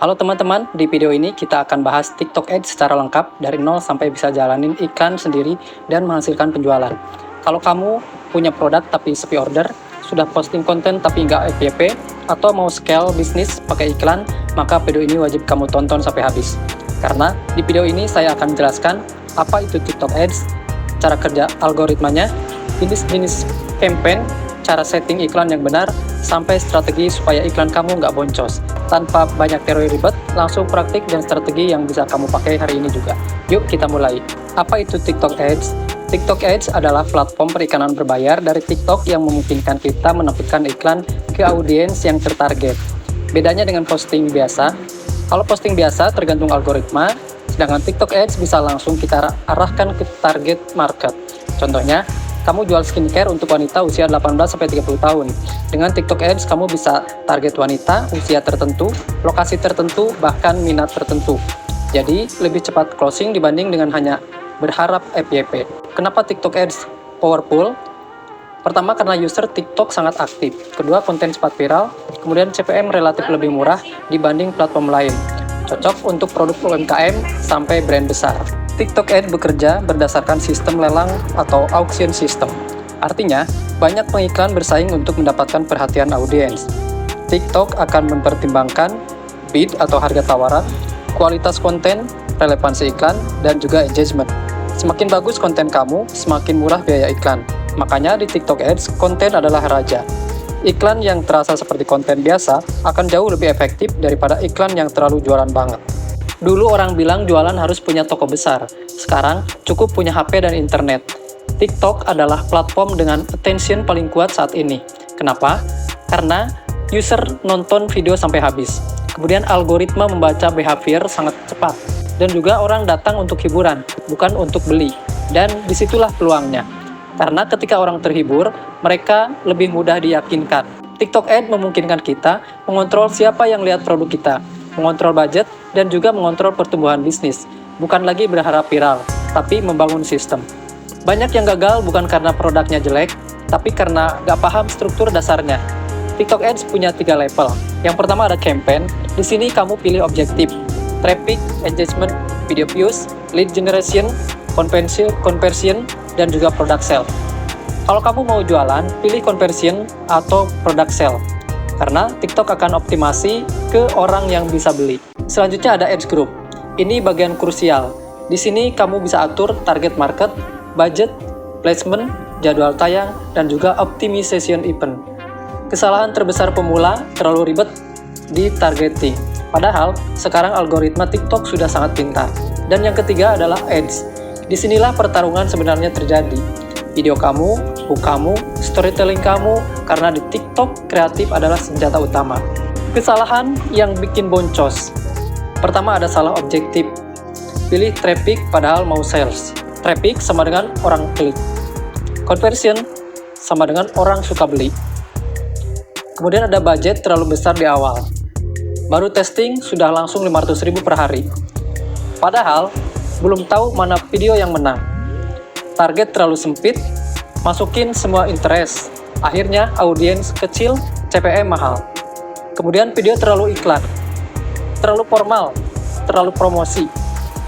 Halo teman-teman, di video ini kita akan bahas TikTok Ads secara lengkap dari nol sampai bisa jalanin iklan sendiri dan menghasilkan penjualan. Kalau kamu punya produk tapi sepi order, sudah posting konten tapi nggak FYP, atau mau scale bisnis pakai iklan, maka video ini wajib kamu tonton sampai habis. Karena di video ini saya akan menjelaskan apa itu TikTok Ads, cara kerja algoritmanya, jenis-jenis campaign, cara setting iklan yang benar, sampai strategi supaya iklan kamu nggak boncos. Tanpa banyak teori ribet, langsung praktik dan strategi yang bisa kamu pakai hari ini juga. Yuk kita mulai. Apa itu TikTok Ads? TikTok Ads adalah platform perikanan berbayar dari TikTok yang memungkinkan kita menampilkan iklan ke audiens yang tertarget. Bedanya dengan posting biasa, kalau posting biasa tergantung algoritma, sedangkan TikTok Ads bisa langsung kita arahkan ke target market. Contohnya, kamu jual skincare untuk wanita usia 18-30 tahun. Dengan TikTok Ads, kamu bisa target wanita, usia tertentu, lokasi tertentu, bahkan minat tertentu. Jadi, lebih cepat closing dibanding dengan hanya berharap FYP. Kenapa TikTok Ads powerful? Pertama, karena user TikTok sangat aktif. Kedua, konten cepat viral. Kemudian, CPM relatif lebih murah dibanding platform lain. Cocok untuk produk UMKM sampai brand besar. TikTok Ads bekerja berdasarkan sistem lelang atau auction system. Artinya, banyak pengiklan bersaing untuk mendapatkan perhatian audiens. TikTok akan mempertimbangkan bid atau harga tawaran, kualitas konten, relevansi iklan, dan juga engagement. Semakin bagus konten kamu, semakin murah biaya iklan. Makanya di TikTok Ads, konten adalah raja. Iklan yang terasa seperti konten biasa akan jauh lebih efektif daripada iklan yang terlalu jualan banget. Dulu orang bilang jualan harus punya toko besar, sekarang cukup punya HP dan internet. TikTok adalah platform dengan attention paling kuat saat ini. Kenapa? Karena user nonton video sampai habis. Kemudian algoritma membaca behavior sangat cepat. Dan juga orang datang untuk hiburan, bukan untuk beli. Dan disitulah peluangnya. Karena ketika orang terhibur, mereka lebih mudah diyakinkan. TikTok Ads memungkinkan kita mengontrol siapa yang lihat produk kita, mengontrol budget, dan juga mengontrol pertumbuhan bisnis. Bukan lagi berharap viral, tapi membangun sistem. Banyak yang gagal bukan karena produknya jelek, tapi karena nggak paham struktur dasarnya. TikTok Ads punya 3 level. Yang pertama ada campaign. Di sini kamu pilih objektif, traffic, engagement, video views, lead generation, conversion, dan juga product sale. Kalau kamu mau jualan, pilih conversion atau product sale. Karena TikTok akan optimasi ke orang yang bisa beli. Selanjutnya ada Ads Group. Ini bagian krusial. Di sini kamu bisa atur target market, budget, placement, jadwal tayang, dan juga optimization event. Kesalahan terbesar pemula terlalu ribet di targeting. Padahal, sekarang algoritma TikTok sudah sangat pintar. Dan yang ketiga adalah Ads. Disinilah pertarungan sebenarnya terjadi. Video kamu, hook kamu, storytelling kamu, karena di TikTok kreatif adalah senjata utama. Kesalahan yang bikin boncos. Pertama ada salah objektif. Pilih traffic padahal mau sales. Traffic sama dengan orang klik. Conversion sama dengan orang suka beli. Kemudian ada budget terlalu besar di awal. Baru testing sudah langsung 500.000 per hari. Padahal belum tahu mana video yang menang. Target terlalu sempit, masukin semua interest. Akhirnya audiens kecil, CPM mahal. Kemudian video terlalu iklan, terlalu formal, terlalu promosi.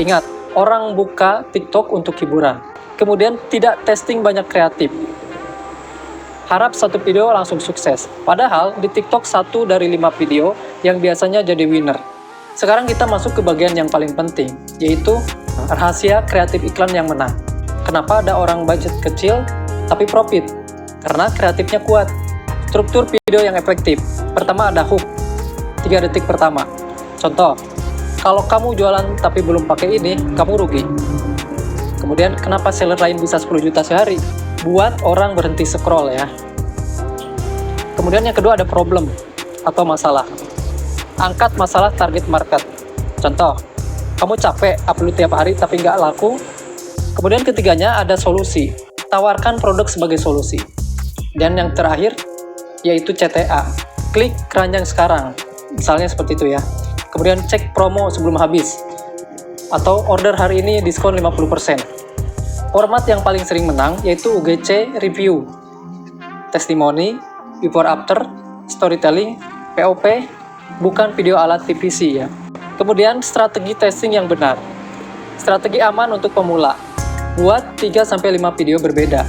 Ingat, orang buka TikTok untuk hiburan. Kemudian tidak testing banyak kreatif. Harap satu video langsung sukses. Padahal di TikTok 1 dari 5 video yang biasanya jadi winner. Sekarang kita masuk ke bagian yang paling penting, yaitu rahasia kreatif iklan yang menang. Kenapa ada orang budget kecil tapi profit? Karena kreatifnya kuat. Struktur video yang efektif. Pertama ada hook. 3 detik pertama. Contoh, kalau kamu jualan tapi belum pakai ini, kamu rugi. Kemudian kenapa seller lain bisa 10 juta sehari? Buat orang berhenti scroll ya. Kemudian yang kedua ada problem atau masalah. Angkat masalah target market. Contoh, kamu capek upload tiap hari tapi nggak laku. Kemudian ketiganya ada solusi. Tawarkan produk sebagai solusi. Dan yang terakhir, yaitu CTA. Klik keranjang sekarang. Misalnya seperti itu ya. Kemudian cek promo sebelum habis. Atau order hari ini diskon 50%. Format yang paling sering menang yaitu UGC review. Testimoni, before after, storytelling, POP, bukan video ala TVC ya. Kemudian strategi testing yang benar. Strategi aman untuk pemula. Buat 3-5 video berbeda.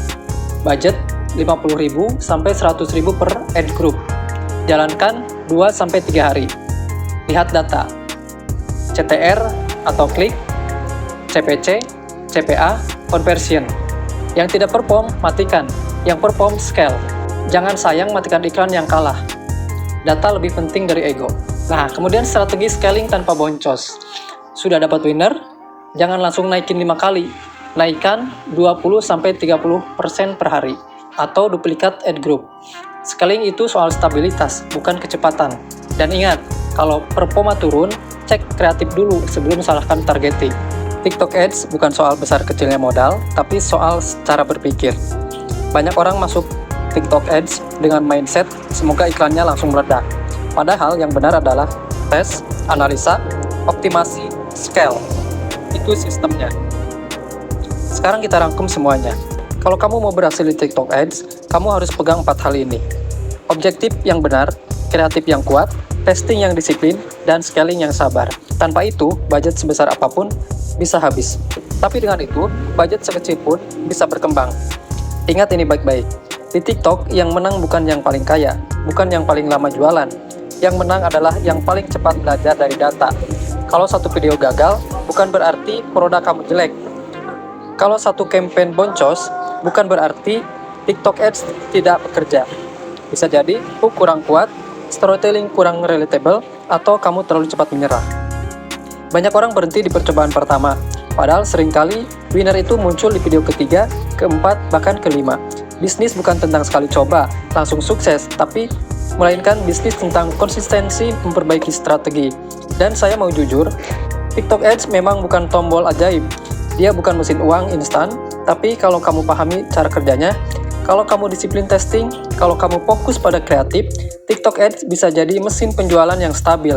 Budget 50.000 sampai 100.000 per ad group. Jalankan 2-3 hari. Lihat data. CTR atau klik, CPC, CPA, conversion. Yang tidak perform, matikan. Yang perform, scale. Jangan sayang matikan iklan yang kalah. Data lebih penting dari ego. Nah, kemudian strategi scaling tanpa boncos. Sudah dapat winner? Jangan langsung naikin 5 kali. Naikkan 20-30% per hari. Atau duplikat ad group. Scaling itu soal stabilitas, bukan kecepatan. Dan ingat, kalau performa turun, cek kreatif dulu sebelum salahkan targeting. TikTok Ads bukan soal besar kecilnya modal, tapi soal cara berpikir. Banyak orang masuk TikTok Ads dengan mindset semoga iklannya langsung meledak. Padahal yang benar adalah tes, analisa, optimasi, scale. Itu sistemnya. Sekarang kita rangkum semuanya. Kalau kamu mau berhasil di TikTok Ads, kamu harus pegang 4 hal ini. Objektif yang benar, kreatif yang kuat, testing yang disiplin, dan scaling yang sabar. Tanpa itu, budget sebesar apapun bisa habis. Tapi dengan itu, budget sekecil pun bisa berkembang. Ingat ini baik-baik. Di TikTok, yang menang bukan yang paling kaya, bukan yang paling lama jualan. Yang menang adalah yang paling cepat belajar dari data. Kalau satu video gagal, bukan berarti produk kamu jelek. Kalau satu campaign boncos, bukan berarti TikTok Ads tidak bekerja. Bisa jadi hook kurang kuat, storytelling kurang relatable, atau kamu terlalu cepat menyerah. Banyak orang berhenti di percobaan pertama, padahal seringkali winner itu muncul di video ketiga, keempat, bahkan kelima. Bisnis bukan tentang sekali coba, langsung sukses, tapi melainkan bisnis tentang konsistensi memperbaiki strategi. Dan saya mau jujur, TikTok Ads memang bukan tombol ajaib. Dia bukan mesin uang instan, tapi kalau kamu pahami cara kerjanya, kalau kamu disiplin testing, kalau kamu fokus pada kreatif, TikTok Ads bisa jadi mesin penjualan yang stabil.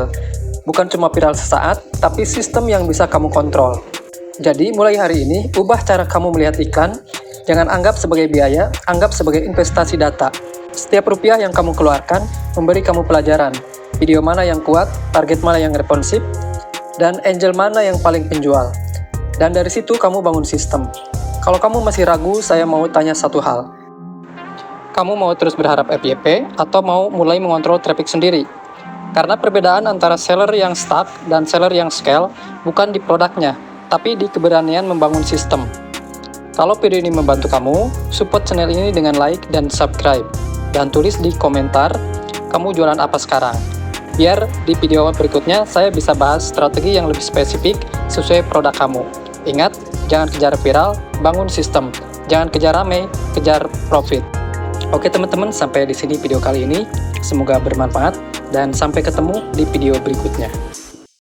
Bukan cuma viral sesaat, tapi sistem yang bisa kamu kontrol. Jadi, mulai hari ini, ubah cara kamu melihat iklan. Jangan anggap sebagai biaya, anggap sebagai investasi data. Setiap rupiah yang kamu keluarkan, memberi kamu pelajaran. Video mana yang kuat, target mana yang responsif, dan angel mana yang paling penjual. Dan dari situ kamu bangun sistem. Kalau kamu masih ragu, saya mau tanya satu hal. Kamu mau terus berharap FYP atau mau mulai mengontrol traffic sendiri? Karena perbedaan antara seller yang stuck dan seller yang scale bukan di produknya, tapi di keberanian membangun sistem. Kalau video ini membantu kamu, support channel ini dengan like dan subscribe. Dan tulis di komentar, kamu jualan apa sekarang? Biar di video berikutnya saya bisa bahas strategi yang lebih spesifik sesuai produk kamu. Ingat, jangan kejar viral, bangun sistem. Jangan kejar rame, kejar profit. Oke teman-teman, sampai di sini video kali ini. Semoga bermanfaat dan sampai ketemu di video berikutnya.